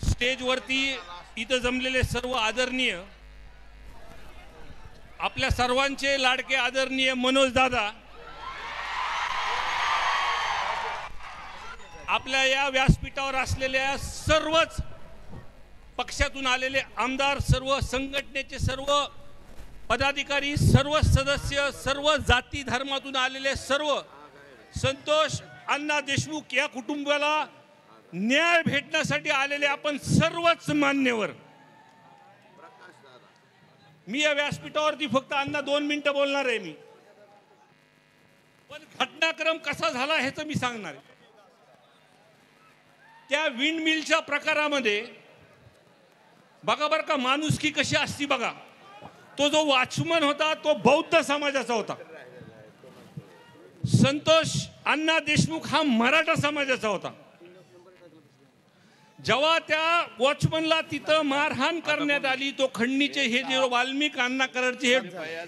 स्टेजवरती इथं जमलेले सर्व आदरणीय, आपल्या सर्वांचे लाडके आदरणीय मनोज दादा, आपल्या या व्यासपीठावर असलेल्या सर्वच पक्षातून आलेले आमदार, सर्व संघटनेचे सर्व पदाधिकारी, सर्व सदस्य, सर्व जाती धर्मातून आलेले सर्व, संतोष अण्णा देशमुख या कुटुंबाला न्याय भेटण्यासाठी आलेले आपण सर्वच मान्यवर. मी या व्यासपीठावरती फक्त अण्णा 2 मिनिटं बोलणार आहे मी, पण घटनाक्रम कसा झाला ह्याचं मी सांगणार आहे. त्या विंड मिलच्या प्रकारामध्ये बघा बरं का माणुसकी कशी असती बघा. तो जो वॉचमन होता तो बौद्ध समाजाचा होता. संतोष अण्णा देशमुख हा मराठा समाजाचा होता. जेव्हा त्या वॉचमनला तिथं मारहाण करण्यात आली, तो खंडणीचे हे जे वाल्मिक अण्णा कराडचे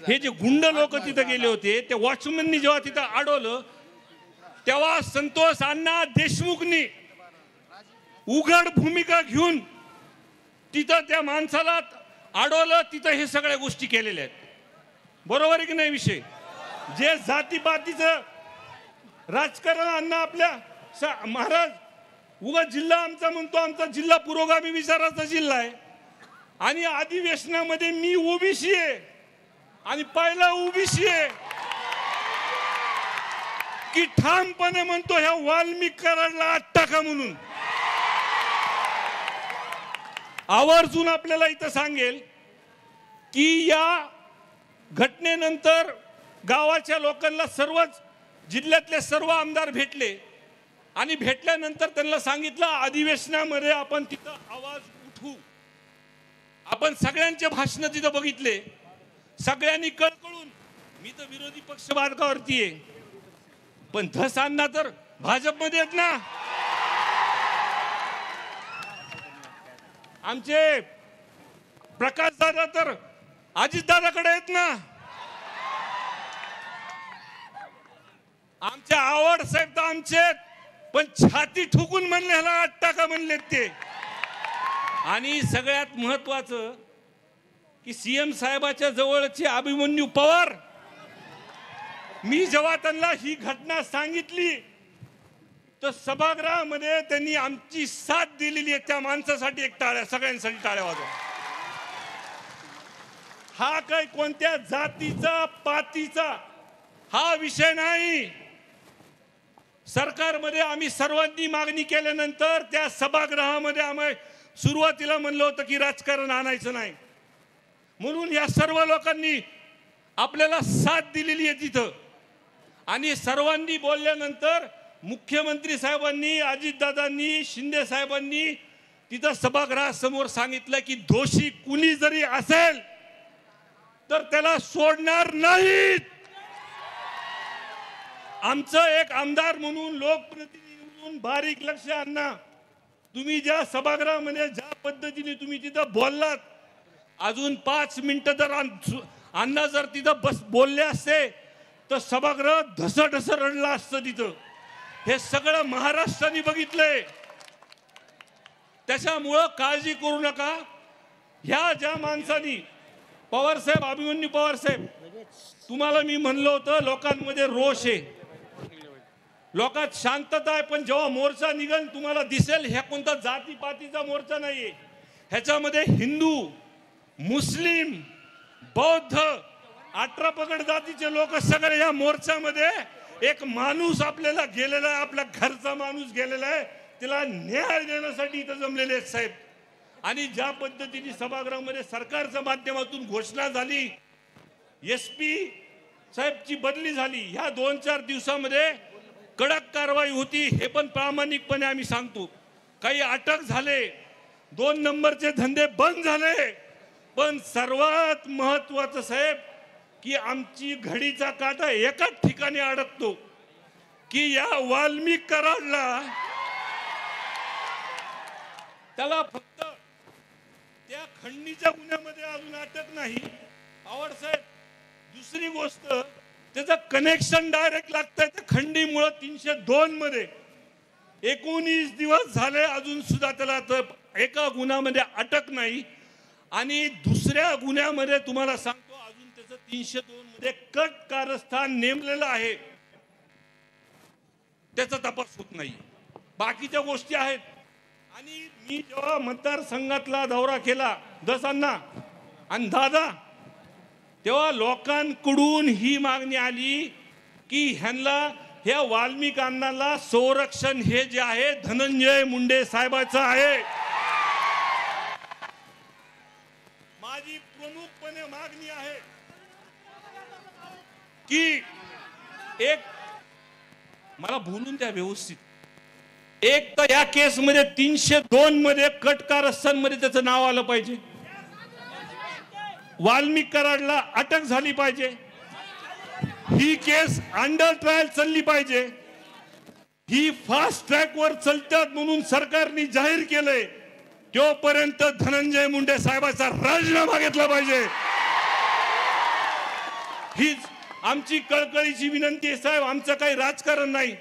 हे जे गुंड लोक तिथं गेले होते, त्या वॉचमननी जेव्हा तिथं अडवलं तेव्हा संतोष अण्णा देशमुखनी उघड भूमिका घेऊन तिथं त्या माणसाला अडवलं. तिथं हे सगळ्या गोष्टी केलेल्या आहेत. बरोबर आहे की नाही विषय? जे जातीपातीचं राजकारण अण्णा आपल्या महाराज उगा जिल्हा आमचा म्हणतो, आमचा जिल्हा पुरोगामी विचाराचा जिल्हा आहे आणि अधिवेशनामध्ये मी ओबीसी आहे आणि पहिला ओबीसी आहे की ठामपणे म्हणतो ह्या वाल्मिक कराडला आत टाका म्हणून. आवर्जून आपल्याला इथं सांगेल की या घटनेनंतर गावाच्या लोकांना सर्वच जिल्ह्यातले सर्व आमदार भेटले आणि भेटल्यानंतर त्यांना सांगितलं अधिवेशनामध्ये आपण तिथं आवाज उठवू. आपण सगळ्यांचे भाषण तिथं बघितले. सगळ्यांनी कळकळून, मी तर विरोधी पक्ष मार्गावरती आहे पण धसांना तर भाजपमध्ये आहेत ना. आमचे प्रकाश दादा तर अजित दादाकडे आहेत ना. आमचे आवड साहेब तर आमचे, पण छाती ठोकून म्हणले ह्याला आत टाका म्हणलेत ते. आणि सगळ्यात महत्वाचं की सीएम साहेबाच्या जवळचे अभिमन्यू पवार, मी जेव्हा त्यांना ही घटना सांगितली तर सभागृहामध्ये त्यांनी आमची साथ दिलेली आहे. त्या माणसासाठी एक टाळ्या, सगळ्यांसाठी टाळ्या वाजवा. हा काही कोणत्या जातीचा पातीचा हा विषय नाही. सरकारमध्ये आम्ही सर्वांनी मागणी केल्यानंतर त्या सभागृहामध्ये आम्ही सुरुवातीला म्हणलं होतं की राजकारण आणायचं नाही, म्हणून या सर्व लोकांनी आपल्याला साथ दिलेली आहे तिथं. आणि सर्वांनी बोलल्यानंतर मुख्यमंत्री साहेबांनी, अजितदादांनी, शिंदे साहेबांनी तिथं सभागृहासमोर सांगितलं की दोषी कुणी जरी असेल तर त्याला सोडणार नाहीत. आमचं एक आमदार म्हणून, लोकप्रतिनिधी म्हणून बारीक लक्ष अण्णा, तुम्ही ज्या सभागृहामध्ये ज्या पद्धतीने तुम्ही तिथं बोललात, अजून 5 मिनिटं जर अण्णा जर तिथं बोलले असते तर सभागृह ढसढस रडलं असतं तिथं. हे सगळं महाराष्ट्राने बघितलंय. त्याच्यामुळं काळजी करू नका. ह्या ज्या माणसांनी, पवार साहेब, अभिमन्यू पवार साहेब, तुम्हाला मी म्हणलं होतं लोकांमध्ये रोष आहे, लोकात शांतता आहे, पण जेव्हा मोर्चा निघेल तुम्हाला दिसेल ह्या कोणता जातीपातीचा मोर्चा नाहीये. ह्याच्यामध्ये हिंदू, मुस्लिम, बौद्ध, 18 पगड जातीचे लोक सगळे या मोर्चामध्ये. एक माणूस आपल्याला गेलेला आहे, आपला घरचा माणूस गेलेला आहे, तिला न्याय देण्यासाठी इथं जमलेले आहेत साहेब. आणि ज्या पद्धतीने सभागृहामध्ये सरकारच्या माध्यमातून घोषणा झाली, एसपी साहेबची बदली झाली, ह्या 2-4 दिवसामध्ये कडक कारवाई होती, हे पण प्रामाणिकपणे आम्ही सांगतो. काही अटक झाले, 2 नंबरचे धंदे बंद झाले, पण सर्वात महत्वाचं साहेब की आमची घडीचा काटा एकाच ठिकाणी अडकतो की या वाल्मिक कराडला त्याला फक्त त्या खंडणीच्या गुन्ह्यामध्ये अजून अटक नाही. पवार साहेब, दुसरी गोष्ट त्याचं कनेक्शन डायरेक्ट लागतंय त्या खंडीमुळे 302 मध्ये. 19 दिवस झाले अजून सुद्धा त्याला एका गुन्ह्यामध्ये अटक नाही आणि दुसऱ्या गुन्ह्यामध्ये तुम्हाला सांगतो अजून त्याचं 302 मध्ये कट कारस्थान नेमलेलं आहे, त्याचा तपास होत नाही, बाकीच्या गोष्टी आहेत. आणि मी जेव्हा मतदारसंघातला दौरा केला दसांना आणि दादा, तेव्हा लोकांकडून ही मागणी आली की ह्यांना ह्या वाल्मिकांना संरक्षण हे जे आहे धनंजय मुंडे साहेबाचं आहे. माझी प्रमुखपणे मागणी आहे की एक मला बोलून द्या व्यवस्थित. एक तर या केस मध्ये 302 मध्ये कट कारस्थान मध्ये त्याचं नाव आलं पाहिजे, वाल्मिक कराडला अटक झाली पाहिजे, ही केस अंडर ट्रायल चालली पाहिजे, ही फास्ट ट्रॅक वर चालतात म्हणून सरकारने जाहीर केलंय, तोपर्यंत धनंजय मुंडे साहेबाचा राजीनामा घेतला पाहिजे. हीच आमची कळकळीची विनंती आहे साहेब. आमचं काही राजकारण नाही.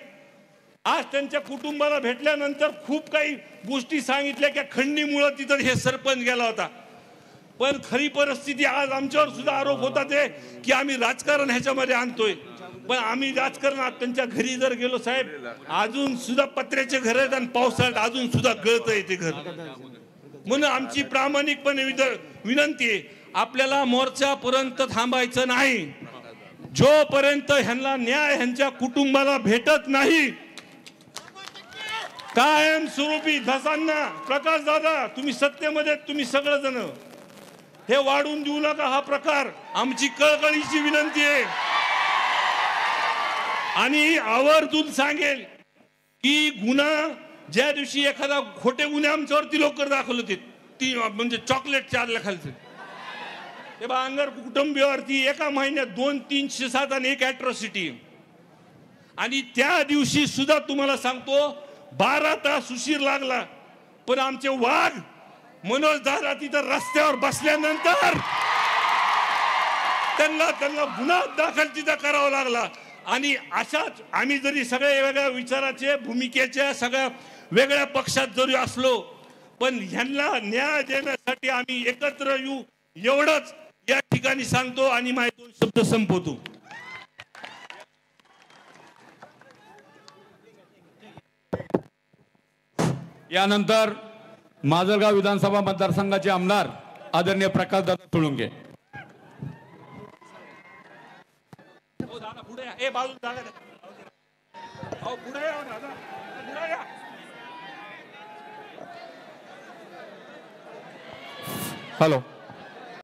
आज त्यांच्या कुटुंबाला भेटल्यानंतर खूप काही गोष्टी सांगितल्या की खंडीमुळे तिथं हे सरपंच गेला होता, पण खरी परिस्थिती आज आमच्यावर सुद्धा आरोप होता ते की आम्ही राजकारण ह्याच्यामध्ये आणतोय. पण आम्ही राजकारणात त्यांच्या घरी जर गेलो साहेब, अजून सुद्धा पत्र्याचे घर आहेत आणि पावसाळ्यात अजून सुद्धा गळतंय ते घर. म्हणून आमची प्रामाणिकपणे विनंती आहे, आपल्याला मोर्चापर्यंत थांबायचं नाही. जोपर्यंत ह्यांना न्याय ह्यांच्या कुटुंबाला भेटत नाही, कायम स्वरूपी धसांना प्रकाश दादा तुम्ही सत्तेमध्ये, तुम्ही सगळेजण हे वाढून देऊ नका. हा प्रकार आमची कळकळीची विनंती आहे. आणि आवर्जून सांगेल की गुन्हा ज्या दिवशी एखादा खोटे गुन्हे आमच्यावरती लोक दाखल होते, ती म्हणजे चॉकलेट 4 लाखाचे ते अंगर कुटुंबियावरती एका महिन्यात 2, 307 आणि 1 ॲट्रॉसिटी. आणि त्या दिवशी सुद्धा तुम्हाला सांगतो 12 तास उशीर लागला, पण आमचे वाघ मनोज दादा तिथं रस्त्यावर बसल्यानंतर त्यांना गुन्हा दाखल तिथं करावा लागला. आणि अशाच आम्ही जरी सगळे वेगळ्या विचाराचे भूमिकेच्या सगळ्या वेगळ्या पक्षात जरी असलो, पण ह्यांना न्याय देण्यासाठी आम्ही एकत्र येऊ एवढंच या ठिकाणी सांगतो आणि माझे 2 शब्द संपवतो. यानंतर माजलगाव विधानसभा मतदारसंघाचे आमदार आदरणीय प्रकाशदादा तुळुंगे. हॅलो.